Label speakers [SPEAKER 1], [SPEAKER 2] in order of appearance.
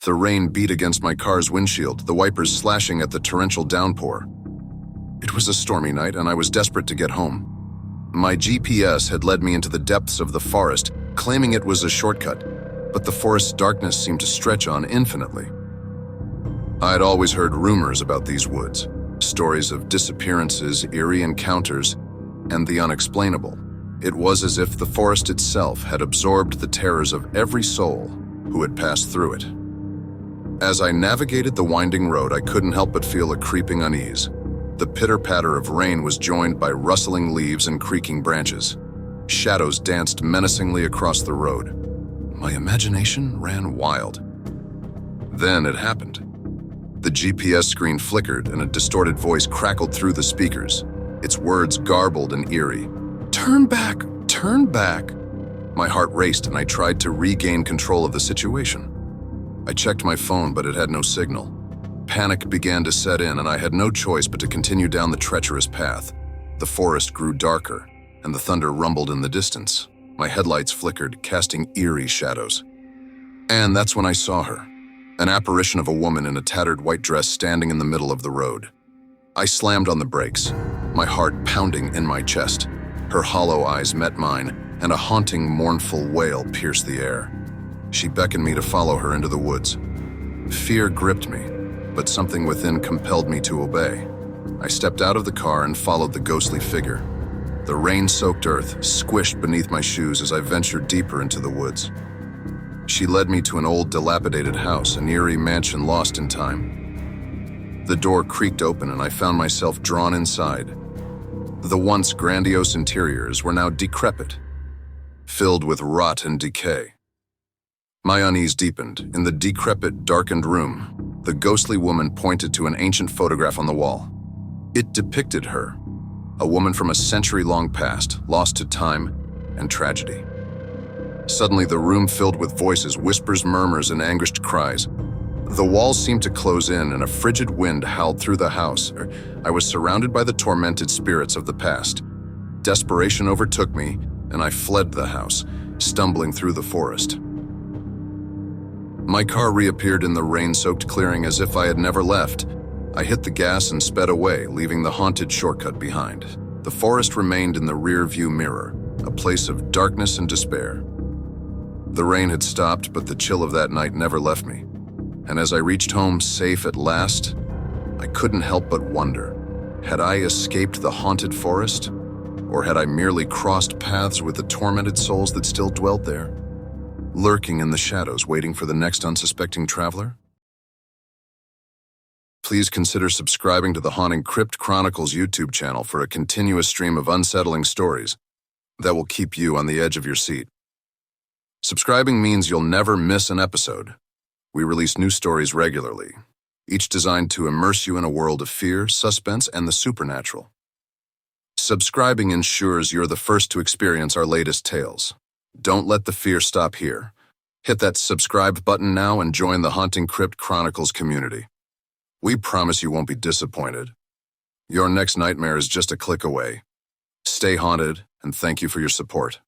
[SPEAKER 1] The rain beat against my car's windshield, the wipers slashing at the torrential downpour. It was a stormy night, and I was desperate to get home. My GPS had led me into the depths of the forest, claiming it was a shortcut, but the forest's darkness seemed to stretch on infinitely. I had always heard rumors about these woods, stories of disappearances, eerie encounters, and the unexplainable. It was as if the forest itself had absorbed the terrors of every soul who had passed through it. As I navigated the winding road, I couldn't help but feel a creeping unease. The pitter-patter of rain was joined by rustling leaves and creaking branches. Shadows danced menacingly across the road. My imagination ran wild. Then it happened. The GPS screen flickered and a distorted voice crackled through the speakers, its words garbled and eerie. "Turn back! Turn back!" My heart raced and I tried to regain control of the situation. I checked my phone, but it had no signal. Panic began to set in, and I had no choice but to continue down the treacherous path. The forest grew darker, and the thunder rumbled in the distance. My headlights flickered, casting eerie shadows. And that's when I saw her, an apparition of a woman in a tattered white dress standing in the middle of the road. I slammed on the brakes, my heart pounding in my chest. Her hollow eyes met mine, and a haunting, mournful wail pierced the air. She beckoned me to follow her into the woods. Fear gripped me, but something within compelled me to obey. I stepped out of the car and followed the ghostly figure. The rain-soaked earth squished beneath my shoes as I ventured deeper into the woods. She led me to an old, dilapidated house, an eerie mansion lost in time. The door creaked open and I found myself drawn inside. The once grandiose interiors were now decrepit, filled with rot and decay. My unease deepened. In the decrepit, darkened room, the ghostly woman pointed to an ancient photograph on the wall. It depicted her, a woman from a century-long past, lost to time and tragedy. Suddenly, the room filled with voices, whispers, murmurs, and anguished cries. The walls seemed to close in, and a frigid wind howled through the house. I was surrounded by the tormented spirits of the past. Desperation overtook me, and I fled the house, stumbling through the forest. My car reappeared in the rain-soaked clearing as if I had never left. I hit the gas and sped away, leaving the haunted shortcut behind. The forest remained in the rear-view mirror, a place of darkness and despair. The rain had stopped, but the chill of that night never left me. And as I reached home safe at last, I couldn't help but wonder, had I escaped the haunted forest? Or had I merely crossed paths with the tormented souls that still dwelt there, lurking in the shadows, waiting for the next unsuspecting traveler? Please consider subscribing to the Haunting Crypt Chronicles YouTube channel for a continuous stream of unsettling stories that will keep you on the edge of your seat. Subscribing means you'll never miss an episode. We release new stories regularly, each designed to immerse you in a world of fear, suspense, and the supernatural. Subscribing ensures you're the first to experience our latest tales. Don't let the fear stop here. Hit that subscribe button now and join the Haunting Crypt Chronicles community. We promise you won't be disappointed. Your next nightmare is just a click away. Stay haunted, and thank you for your support.